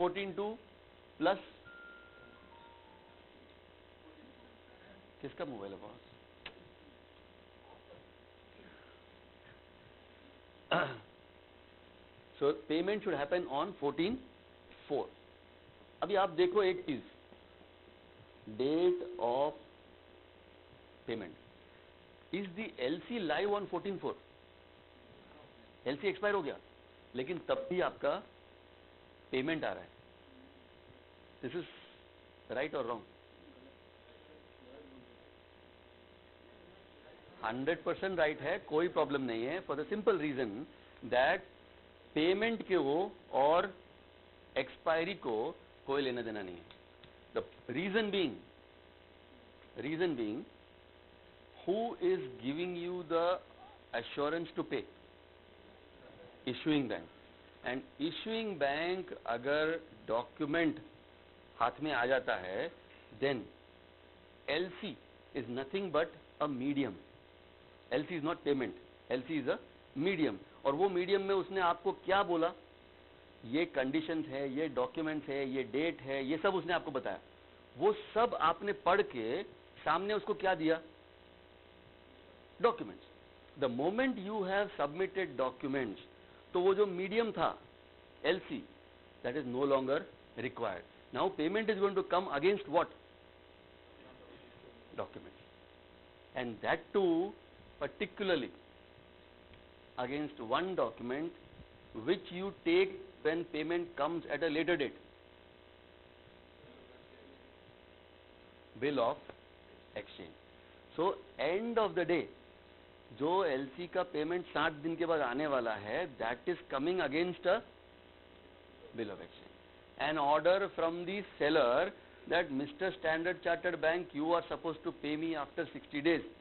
14(2) plus किसका mobile है boss? So payment should happen on 14(4). अभी आप देखो एक चीज, date of payment, is the LC live on 14(4)? LC expire हो गया, लेकिन तब भी आपका पेमेंट आ रहा है. दिस इज राइट और रॉन्ग? 100% राइट है, कोई प्रॉब्लम नहीं है, for the simple reason that payment के वो और एक्सपायरी को कोई लेना देना नहीं है. The reason being who is giving you the assurance to pay? Issuing bank. And issuing bank अगर डॉक्यूमेंट हाथ में आ जाता है, then LC is nothing but a medium. LC is not payment, LC is a medium. और वो medium में उसने आपको क्या बोला, ये कंडीशंस है, ये डॉक्यूमेंट्स है, ये डेट है, ये सब उसने आपको बताया. वो सब आपने पढ़ के सामने उसको क्या दिया? Documents. The moment you have submitted documents, तो वो जो मीडियम था LC, that is no longer required. Now payment is going to come against what? Documents. And that too particularly against one document which you take when payment comes at a later date. Bill of exchange. So end of the day, जो LC का payment 60 दिन के बाद आने वाला है, that is coming against a bill of exchange. An order from the seller that Mr. Standard Chartered Bank, you are supposed to pay me after 60 days.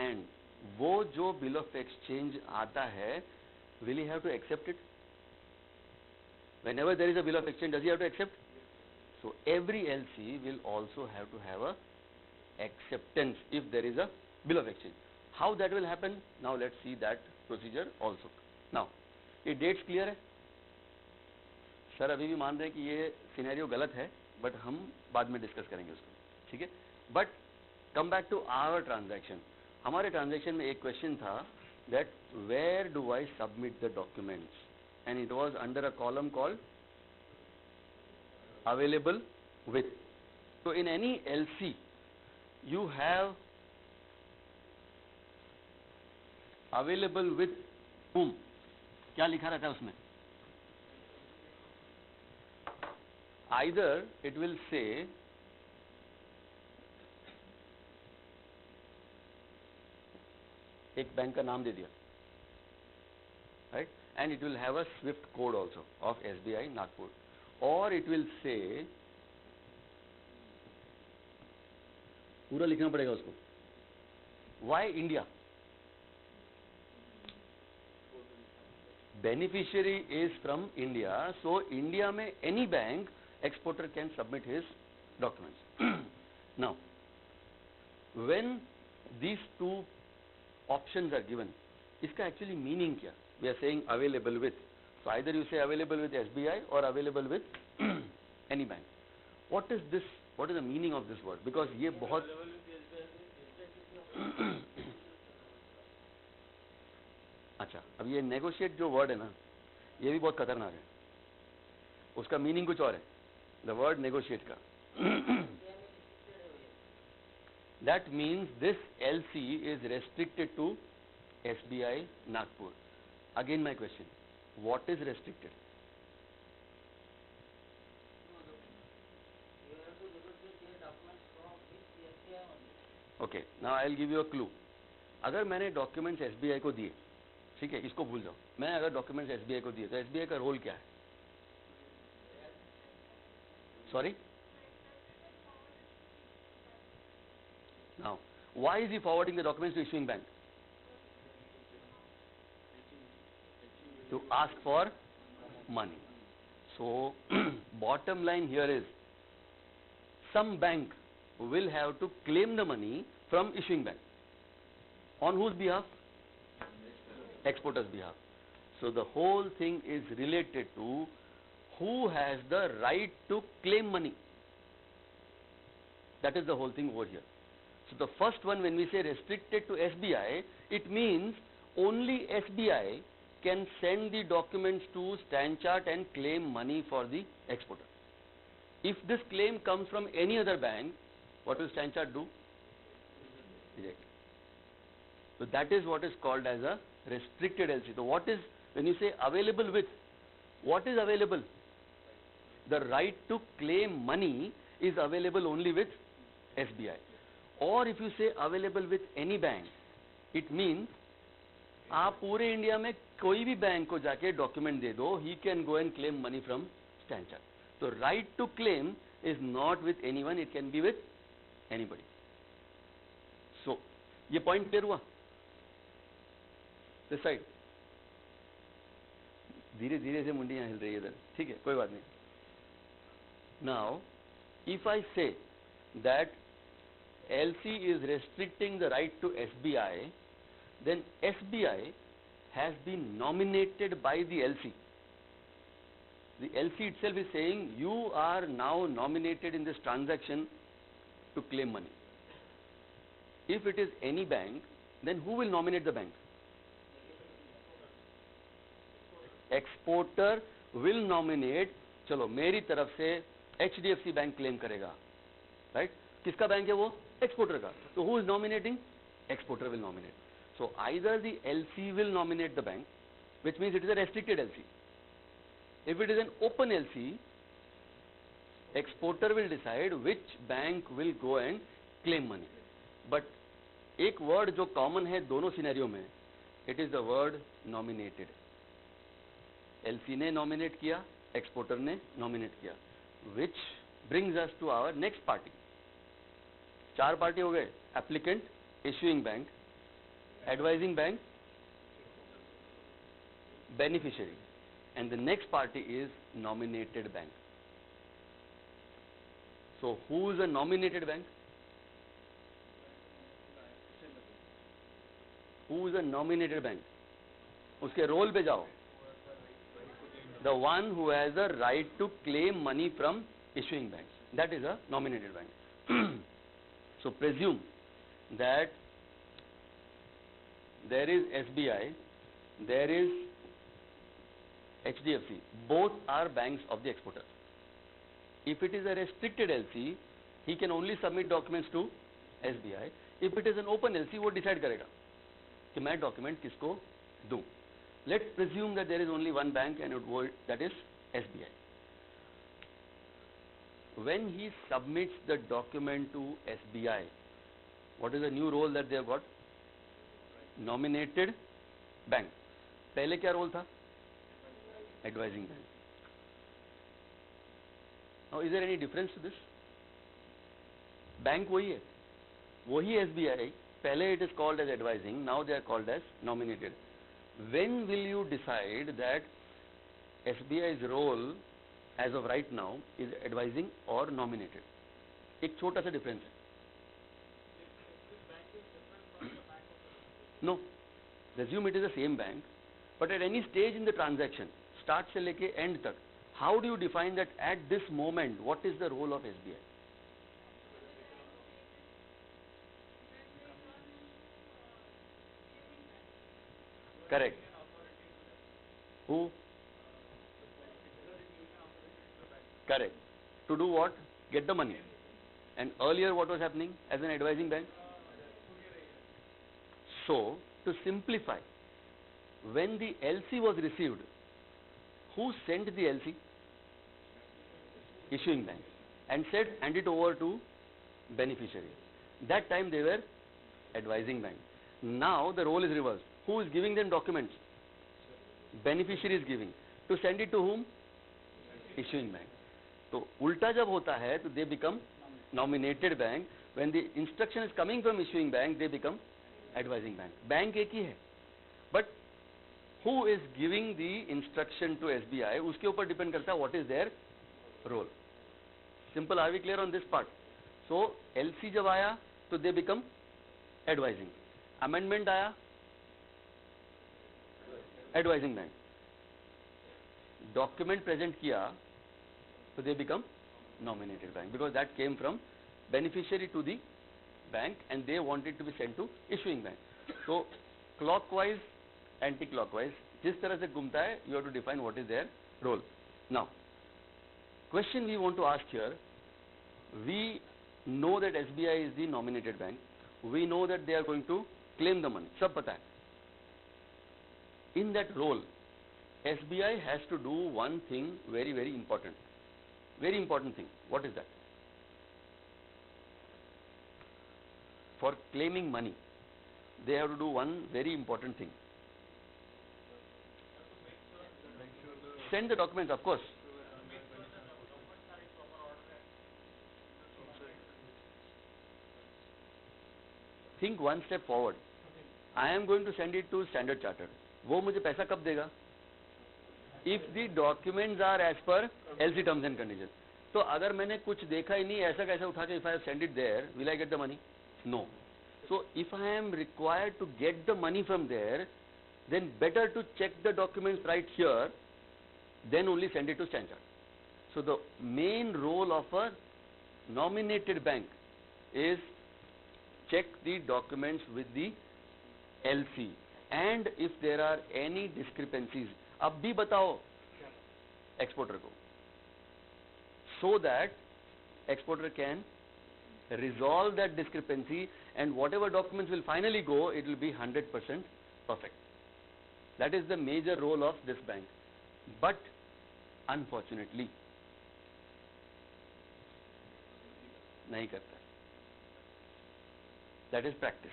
And वो जो बिल ऑफ एक्सचेंज आता है, will he have to accept it? Whenever there is a bill of exchange, does he have to accept? So every LC will also have to have a acceptance if there is a bill of exchange. How that will happen? Now let's see that procedure also. Now ये dates clear है? Sir अभी भी मान रहे हैं कि ये scenario गलत है, बट हम बाद में डिस्कस करेंगे उसको, ठीक है. But come back to our transaction. हमारे ट्रांजैक्शन में एक क्वेश्चन था that where do I submit the documents, and it was under a column called available with. तो in any LC you have available with whom, क्या लिखा रहता है उसमें? आइदर इट विल से एक बैंक का नाम दे दिया, right, and it will have a swift code also of SBI Nagpur, और इट विल से, पूरा लिखना पड़ेगा उसको, why India, beneficiary is from India, so India में any bank exporter can submit his documents. Now when these two options are given, इसका actually मीनिंग क्या? We are saying available with, so either you say available with SBI और available with any bank. What is this, what is the meaning of this word? Because ये बहुत अच्छा, अब ये negotiate जो वर्ड है ना, ये भी बहुत खतरनाक है. उसका मीनिंग कुछ और है, द वर्ड नेगोशिएट का. That means this LC is restricted to SBI Nagpur. Again my question, what is restricted? Okay, now I'll give you a clue. अगर मैंने डॉक्यूमेंट्स SBI को दिए, ठीक है, इसको भूल जाओ, मैं अगर डॉक्यूमेंट्स SBI को दिए तो SBI का रोल क्या है? Sorry, now why is he forwarding the documents to issuing bank? To ask for money. So bottom line here is some bank will have to claim the money from issuing bank. On whose behalf? Exporter's behalf. So the whole thing is related to who has the right to claim money. That is the whole thing over here. So the first one, when we say restricted to SBI, it means only SBI can send the documents to StanChart and claim money for the exporter. If this claim comes from any other bank, what will StanChart do? Reject. So that is what is called as a restricted LC. So what is, when you say available with, what is available? The right to claim money is available only with SBI. Or if you say available with any bank, it means आप पूरे India में कोई भी bank को जाके document दे दो, he can go and claim money from StanChart. So right to claim is not with anyone, it can be with anybody. So ये point clear हुआ? This side. धीरे धीरे से मुंडियां हिल रही है इधर, ठीक है, कोई बात नहीं. Now, if I say that LC is restricting the right to SBI, then SBI has been nominated by the LC. The LC itself is saying you are now nominated in this transaction to claim money. If it is any bank, then who will nominate the bank? Exporter will nominate. चलो मेरी तरफ से HDFC bank claim करेगा, right? किसका bank है वो? Exporter का. So who is nominating? Exporter will nominate. So either the LC will nominate the bank, which means it is a restricted LC. If it is an open LC, exporter will decide which bank will go and claim money. But एक word जो common है दोनों scenario में, it is the word nominated. LC ने nominate किया, exporter ने nominate किया, which brings us to our next party. चार पार्टी हो गए, applicant, issuing bank, advising bank, beneficiary, and the next party is nominated bank. So who is a nominated bank? Who is a nominated bank? उसके role पे जाओ. The one who has the right to claim money from issuing bank. That is a nominated bank. So presume that there is SBI, there is HDFC. Both are banks of the exporter. If it is a restricted LC, he can only submit documents to SBI. If it is an open LC, वो decide करेगा कि मैं document किसको दूं. Let's presume that there is only one bank and that is SBI. When he submits the document to SBI, what is the new role that they have got? Nominated bank. पहले क्या role था? Advising bank. Now, is there any difference to this? Bank वही है, वही SBI. पहले it is called as advising, now they are called as nominated. When will you decide that SBI's role as of right now is advising or nominated? एक छोटा सा difference है. No, assume it is the same bank, but at any stage in the transaction, start से लेके end तक, how do you define that at this moment, what is the role of SBI? Correct. Who? Correct. To do what? Get the money. And earlier what was happening as an advising bank? So, to simplify, when the LC was received, who sent the LC? Issuing bank. And said, hand it over to beneficiary. That time they were advising bank. Now the role is reversed. Who is giving them documents? Beneficiary is giving. To send it to whom? Issuing bank. So, ulta jab hota hai, so they become nominated bank. When the instruction is coming from issuing bank, they become advising bank. Bank एक ही है. But who is giving the instruction to SBI? उसके ऊपर depend करता है what is their role. Simple. Are we clear on this part? So, LC जब आया, तो they become advising. Amendment आया, advising bank. Document present किया, So they become nominated bank because that came from beneficiary to the bank and they wanted to be sent to issuing bank. So clockwise, anti-clockwise, जिस तरह से घूमता है, you have to define what is their role. Now, question we want to ask here, we know that SBI is the nominated bank. We know that they are going to claim the money. सब पता है. In that role, SBI has to do one thing very, very important. Very important thing. What is that? For claiming money, they have to do one very important thing. Send the documents, of course. Think one step forward. I am going to send it to Standard Chartered. वो मुझे पैसा कब देगा? If the documents are as per LC terms and conditions. तो अगर मैंने कुछ देखा ही नहीं, ऐसा कैसे उठा के if I send it there, will I get the money? No. So if I am required to get the money from there, then better to check the documents right here, then only send it to Standard. So the main role of a nominated bank is check the documents with the LC, and if there are any discrepancies, अब भी बताओ exporter को, so that exporter can resolve that discrepancy, and whatever documents will finally go, it will be 100% perfect. That is the major role of this bank. But unfortunately, नहीं करता. That is practice.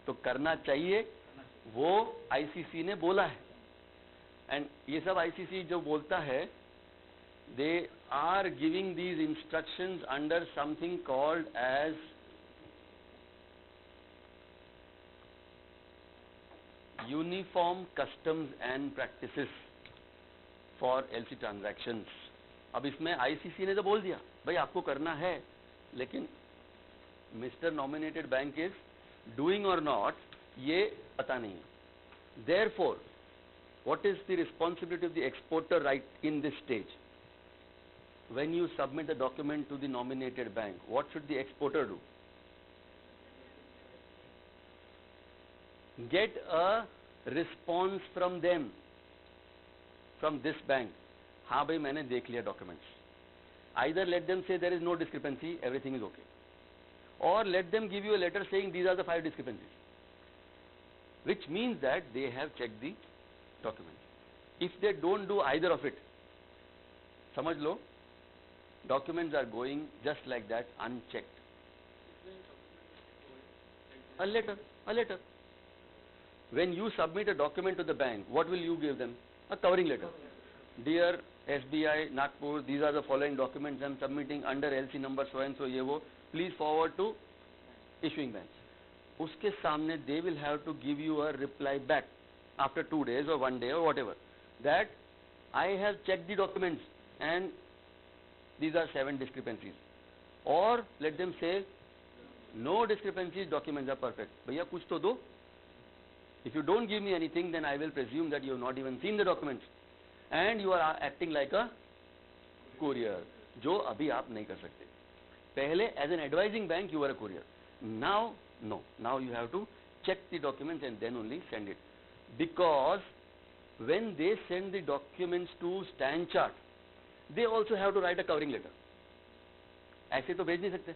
तो करना चाहिए, वो ICC ने बोला है. And ये सब ICC जो बोलता है, they are giving these instructions under something called as Uniform Customs and Practices for LC transactions. अब इसमें ICC ने तो बोल दिया, भाई आपको करना है, लेकिन Mr. Nominated Bank is doing or not, ये पता नहीं. Therefore, what is the responsibility of the exporter right in this stage? When you submit the document to the nominated bank, what should the exporter do? Get a response from them, from this bank. हाँ भाई मैंने देख लिया documents. Either let them say there is no discrepancy, everything is okay, or let them give you a letter saying these are the 5 discrepancies, which means that they have checked the documents. If they don't do either of it, समझ लो, documents are going just like that, unchecked. A letter. When you submit a document to the bank, what will you give them? A covering letter. Dear SBI, Nagpur, these are the following documents I am submitting under LC number so and so, ये वो, please forward to issuing bank. उसके सामने they will have to give you a reply back after 2 days or 1 day or whatever, that I have checked the documents and these are 7 discrepancies. Or let them say, no discrepancies, documents are perfect. भैया कुछ तो दो. If you don't give me anything, then I will presume that you have not even seen the documents and you are acting like a courier, जो अभी आप नहीं कर सकते. पहले as an advising bank you were a courier. Now no. Now you have to check the documents and then only send it. Because when they send the documents to Stand Chart, they also have to write a covering letter. ऐसे तो भेज नहीं सकते.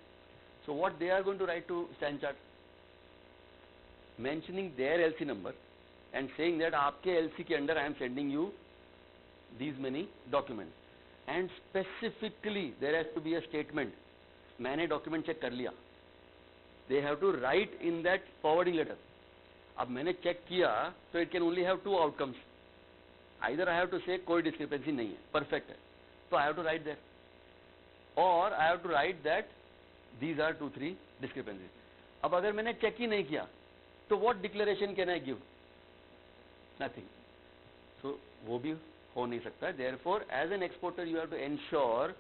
So what they are going to write to Stand Chart? Mentioning their LC number and saying that आपके LC के अंदर I am sending you these many documents. And specifically there has to be a statement. मैंने document check कर लिया. They have to write in that forwarding letter. अब मैंने check किया, so it can only have 2 outcomes. Either I have to say कोई discrepancy नहीं है, perfect है, so I have to write there, or I have to write that these are 2-3 discrepancies. अब अगर मैंने check ही नहीं किया, तो what declaration can I give? Nothing. So वो भी हो नहीं सकता. Therefore, as an exporter, you have to ensure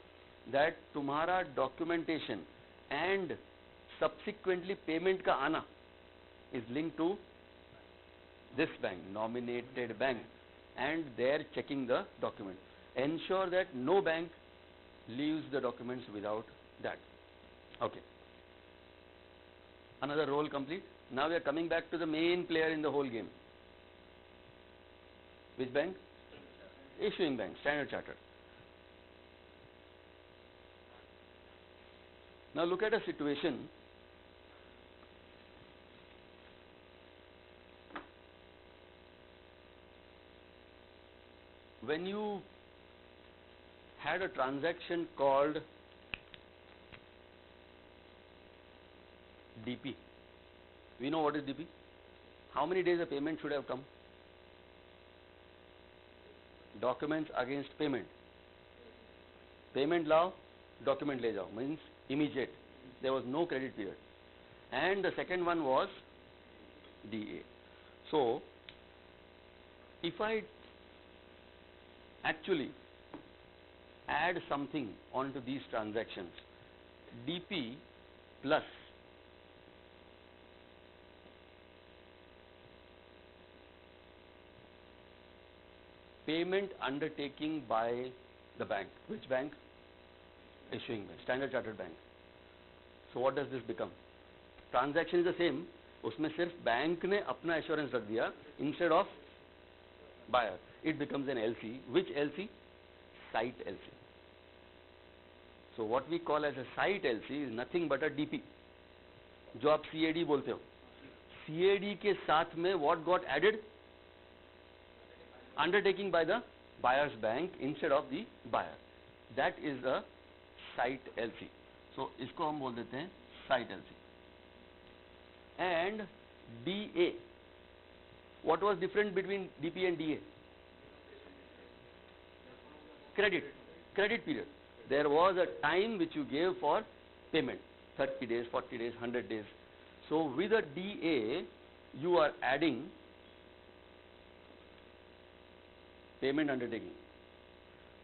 that तुम्हारा documentation and subsequently payment का आना is linked to this bank, nominated bank, and they are checking the document. Ensure that no bank leaves the documents without that. Okay. Another role complete. Now we are coming back to the main player in the whole game. Which bank? Issuing bank, Standard Chartered. Now look at a situation when you had a transaction called DP. We know what is DP. How many days a payment should have come? Documents against payment. Payment lao, document le jao, means immediate. There was no credit period. And the second one was DA. So, if I actually add something onto these transactions, DP plus payment undertaking by the bank. Which bank? Issuing bank, Standard Chartered Bank. So what does this become? Transaction is the same. उसमें सिर्फ bank ने अपना assurance रख दिया instead of buyer. It becomes an LC. Which LC? Site LC. So what we call as a site LC is nothing but a DP. जो आप CAD बोलते हो. CAD के साथ में what got added? Undertaking by the buyer's bank instead of the buyer. That is a site LC. So इसको हम बोल देते हैं site LC. And DA. What was different between DP and DA? Credit period. There was a time which you gave for payment. 30 days, 40 days, 100 days. So with a DA, you are adding payment undertaking.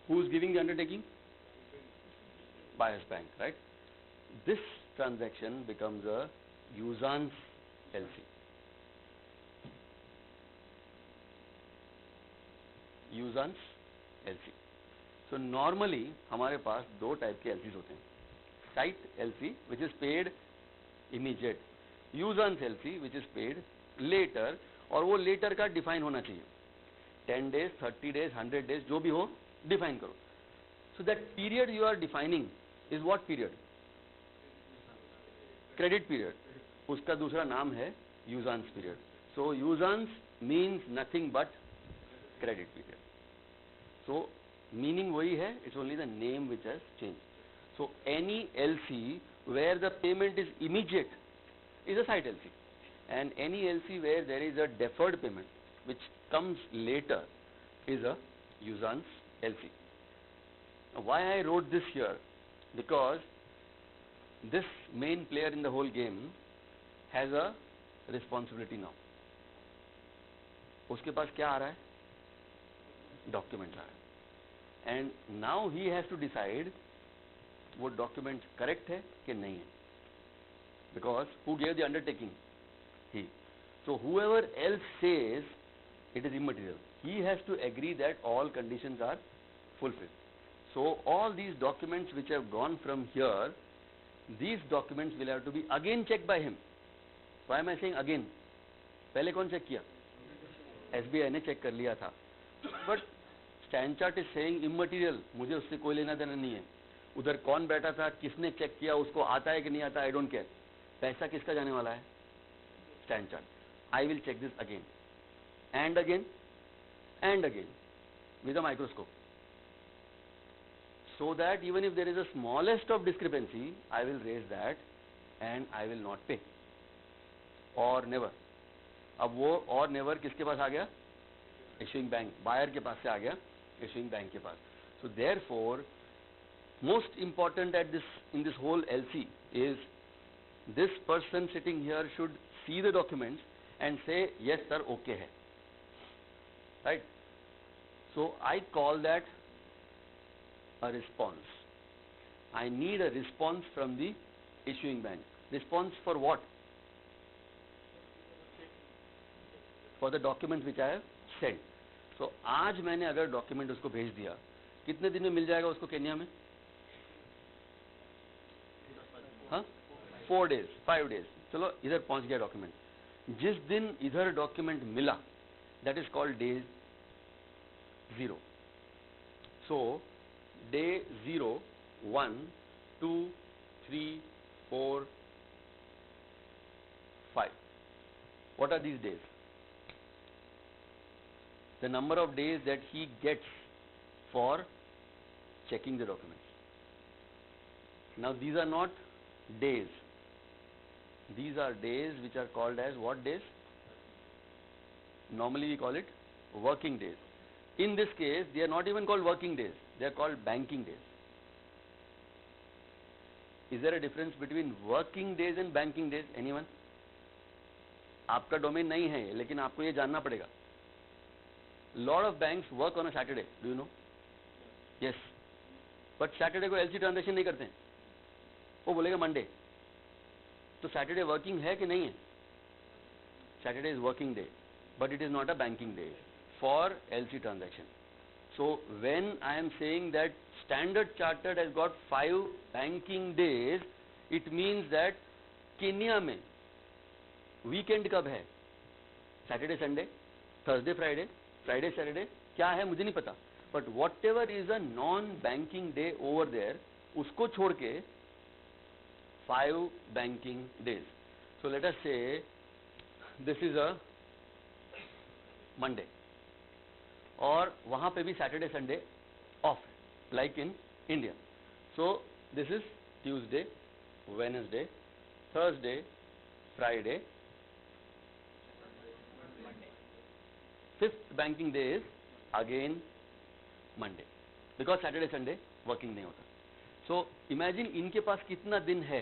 Who is giving the undertaking? Buyer's bank, right? This transaction becomes a usance LC. Usance LC. So normally हमारे पास दो type के LCs होते हैं. Site LC which is paid immediate. Usance LC which is paid later, और वो later का define होना चाहिए. 10 days, 30 days, 100 days, जो भी हो define करो. So that period you are defining is what period? Credit period. उसका दूसरा नाम है usance period. So usance means nothing but credit period. So meaning वही है, it's only the name which has changed. So any LC where the payment is immediate is a site LC, and any LC where there is a deferred payment which comes later is a usance LC. Now, why I wrote this here? Because this main player in the whole game has a responsibility now. उसके पास क्या आ रहा है? Document आ रहा है. And now he has to decide वो document correct है कि नहीं है. Because who gave the undertaking? He. So whoever else says it is immaterial, he has to agree that all conditions are fulfilled. So all these documents which have gone from here, these documents will have to be again checked by him. Why am I saying again? पहले कौन check किया? SBI ने check कर लिया था. But Standard Chartered is saying immaterial. मुझे उससे कोई लेना देना नहीं है. उधर कौन बैठा था, किसने चेक किया, उसको आता है कि नहीं आता, I don't care. पैसा किसका जाने वाला है? Standard Chartered. I will check this again and again and again with a microscope, so that even if there is a smallest of discrepancy, I will raise that and I will not pay. Or never. अब वो और never किसके पास आ गया? Issuing bank. Buyer के पास से आ गया issuing bank के पास. So therefore, most important at this in this whole LC is this person sitting here should see the documents and say yes sir, okay hai. Right? So I call that a response. I need a response from the issuing bank. Response for what? For the document which I have sent. So आज मैंने अगर document उसको भेज दिया, कितने दिन में मिल जाएगा उसको केन्या में? हाँ 4 days 5 days, चलो इधर पहुंच गया डॉक्यूमेंट, जिस दिन इधर डॉक्यूमेंट मिला that is called day 0. So day 0, 1, 2, 3, 4, 5. What are these days? The number of days that he gets for checking the documents. Now these are not days. These are days which are called as what days? Normally we call it working days. In this case, they are not even called working days. They are called banking days. Is there a difference between working days and banking days? Anyone? आपका domain नहीं है लेकिन आपको ये जानना पड़ेगा. Lot of banks work on a Saturday. Do you know? Yes. But Saturday को LC transaction नहीं करते हैं. वो बोलेगा मंडे. तो सैटरडे वर्किंग है कि नहीं है? Saturday is working day, but it is not a banking day for LC transaction. So when I am saying that Standard Chartered has got 5 banking days, it means that Kenya में weekend कब है? Saturday Sunday, Thursday Friday, Friday Saturday, क्या है मुझे नहीं पता, but whatever is a non banking day over there, उसको छोड़ के 5 banking days. So let us say this is a Monday, और वहां पे भी सैटरडे संडे ऑफ है, like in India. So this is Tuesday, Wednesday, Thursday, Friday. Fifth banking day is again Monday, because Saturday Sunday working नहीं होता. So imagine इनके पास कितना दिन है?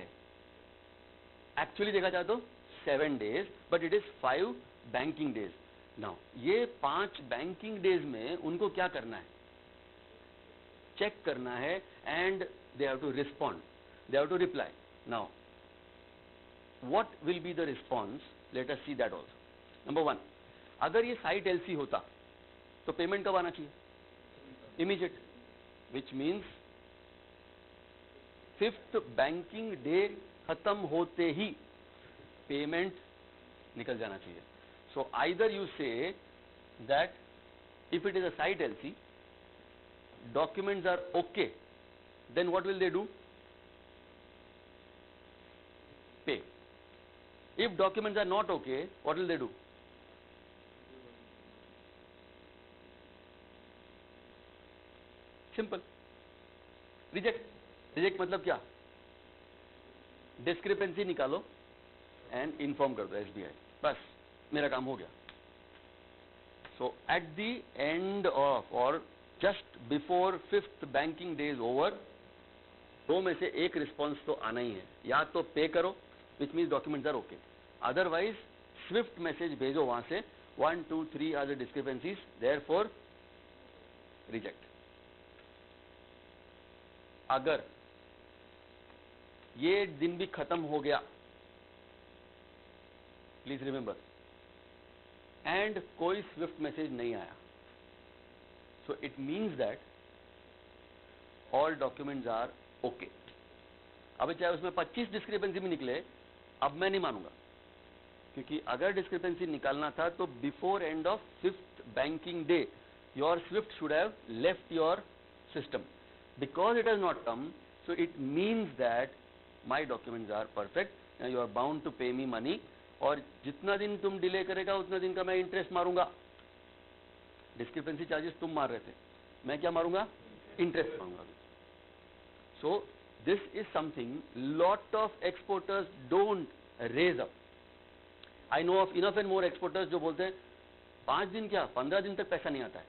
Actually देखा जाए तो 7 days, but it is 5 banking days. Now ये 5 banking days में उनको क्या करना है? चेक करना है, and they have to respond, they have to reply. Now what will be the response? Let us see that also. Number 1, अगर ये साइट एलसी होता तो पेमेंट कब आना चाहिए? Immediate, which means 5th banking day खत्म होते ही पेमेंट निकल जाना चाहिए. So either you say that if it is a sight LC, documents are okay, then what will they do? Pay. If documents are not okay, what will they do? Simple, reject. Reject मतलब क्या? Discrepancy निकालो and inform कर दो SBI, बस मेरा काम हो गया. सो एट द एंड ऑफ और just before 5th banking day is over, 2 में से एक रिस्पॉन्स तो आना ही है. या तो पे करो, which means documents are okay, otherwise swift message भेजो वहां से 1, 2, 3 are the discrepancies, therefore reject. अगर ये दिन भी खत्म हो गया, प्लीज रिमेंबर, एंड कोई स्विफ्ट मैसेज नहीं आया, so it means that all documents are okay. अब चाहे उसमें 25 डिस्क्रिपेंसी भी निकले, अब मैं नहीं मानूंगा, क्योंकि अगर डिस्क्रिपेंसी निकालना था तो before end of 5th banking day your Swift should have left your system. Because it has not come, so it means that my documents are perfect and you are bound to pay me money. और जितना दिन तुम delay करेगा उतना दिन का मैं interest मारूंगा. डिस्क्रिपेंसी चार्जेस तुम मार रहे थे, मैं क्या मारूंगा? इंटरेस्ट मारूंगा. So this is something lot of exporters don't raise up. I know of enough and more exporters जो बोलते हैं 5 दिन क्या 15 दिन तक पैसा नहीं आता है.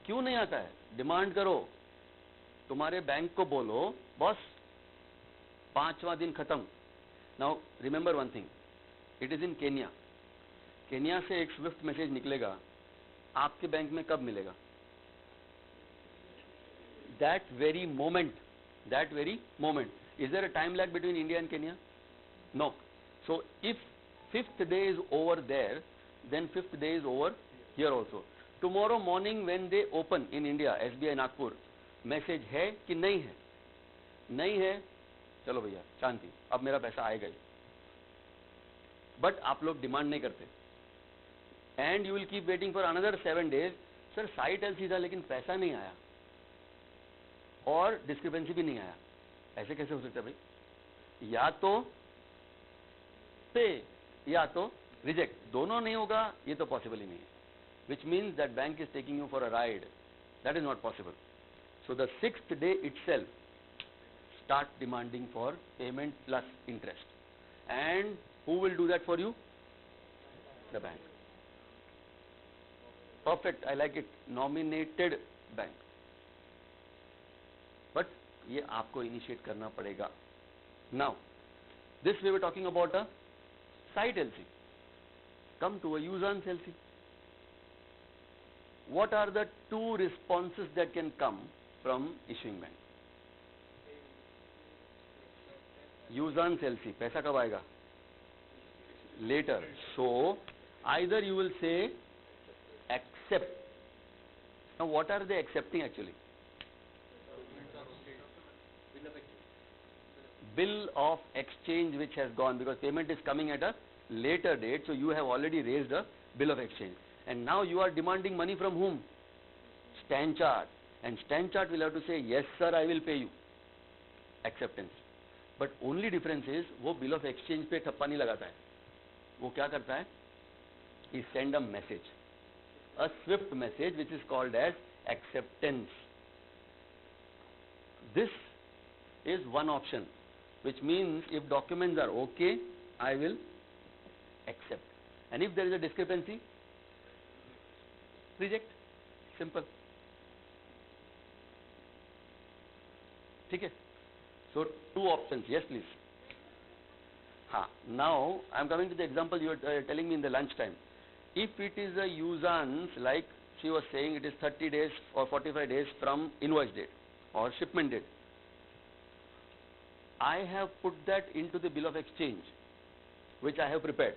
क्यों नहीं आता है? डिमांड करो, तुम्हारे बैंक को बोलो बॉस 5वां दिन खत्म. Now remember one thing, it is in Kenya. Kenya से एक स्विफ्ट मैसेज निकलेगा, आपके बैंक में कब मिलेगा? That very moment. Is there a time lag between India and Kenya? No. So if 5th day is over there, then 5th day is over here also. Tomorrow morning when they open in India, SBI Nagpur, message है कि नहीं है? नहीं है चलो भैया शांति, अब मेरा पैसा आएगा ही। बट आप लोग डिमांड नहीं करते, and you will keep waiting for another 7 days। Sir site LC था लेकिन पैसा नहीं आया और डिस्क्रिपेंसी भी नहीं आया, ऐसे कैसे हो सकता है भाई? या तो पे या तो रिजेक्ट, दोनों नहीं होगा, ये तो पॉसिबल ही नहीं है। Which means that bank is taking you for a ride, that is not possible. So the 6th day itself start demanding for payment plus interest, and who will do that for you? The bank. Perfect, I like it, nominated bank। But ये आपको initiate करना पड़ेगा। Now this way we talking about a sight LC. Come to a users LC. What are the 2 responses that can come from issuing bank? Usance LC, पैसा कब आएगा? Later. So either you will say accept. Now what are they accepting actually? Bill of exchange which has gone, because payment is coming at a later date, so you have already raised a bill of exchange, and now you are demanding money from whom? Stanchart, and Stanchart will have to say yes sir I will pay you, acceptance। but only difference is वो bill of exchange पे ठप्पा नहीं लगाता है, वो क्या करता है? he send a message, a swift message which is called as acceptance। this is one option, which means if documents are okay I will accept, and if there is a discrepancy reject, simple। ठीक है? So 2 options, yes please। हाँ, now I am coming to the example you were telling me in the lunch time। if it is a usance, like she was saying, it is 30 days or 45 days from invoice date or shipment date, I have put that into the bill of exchange which I have prepared,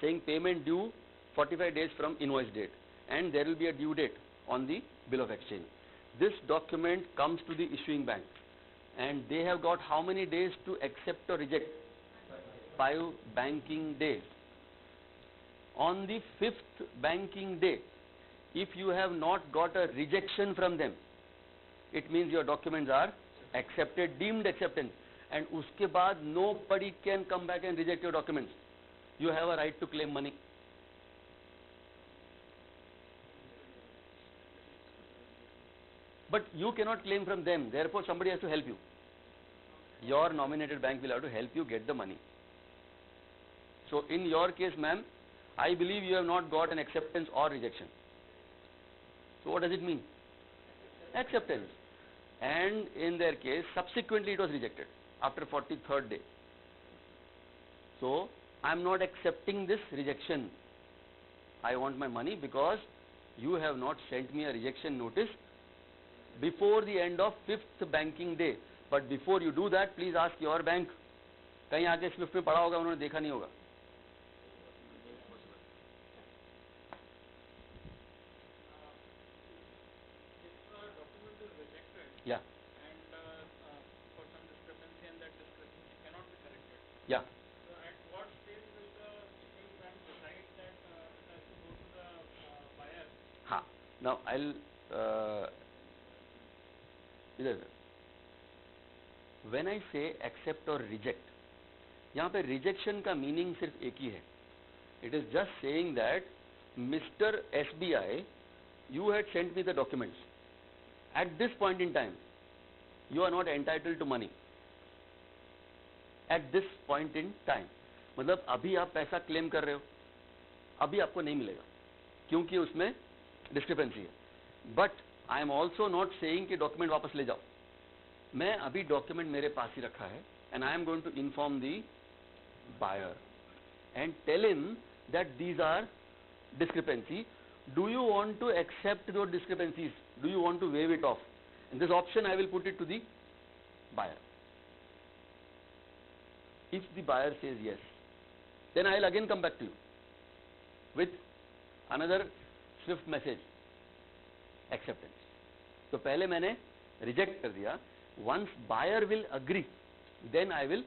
saying payment due 45 days from invoice date, and there will be a due date on the bill of exchange। this document comes to the issuing bank, and they have got how many days to accept or reject? 5 banking days। on the 5th banking day, if you have not got a rejection from them, it means your documents are accepted, deemed acceptance, and uske baad nobody can come back and reject your documents, you have a right to claim money। but you cannot claim from them, therefore somebody has to help you, your nominated bank will have to help you get the money। so in your case ma'am, I believe you have not got an acceptance or rejection, so what does it mean? Acceptance। and in their case subsequently it was rejected after 43rd day, so I am not accepting this rejection, I want my money because you have not sent me a rejection notice before the end of 5th banking day। but before you do that, please ask your bank, कहीं आके Swift में पड़ा होगा, उन्होंने देखा नहीं होगा। yeah and for some discrepancy, and that discrepancy cannot be corrected, yeah so at what stage will the issuing bank decide that it has to go to the buyer? हाँ, now I'll इधर when I say accept or reject, यहाँ पे rejection का meaning सिर्फ एक ही है, it is just saying that Mr. SBI, you had sent me the documents, at this point in time you are not entitled to money, at this point in time, मतलब अभी आप पैसा claim कर रहे हो, अभी आपको नहीं मिलेगा क्योंकि उसमें डिस्क्रिपेंसी है। But I am also not saying कि डॉक्यूमेंट वापस ले जाओ, मैं अभी डॉक्यूमेंट मेरे पास ही रखा है, and I am going to inform the buyer and tell him that these are discrepancy, do you want to accept those discrepancies, do you want to waive it off, and this option I will put it to the buyer। if the buyer says yes, then I will again come back to you with another swift message, acceptance। तो पहले मैंने reject कर दिया, once buyer will agree then I will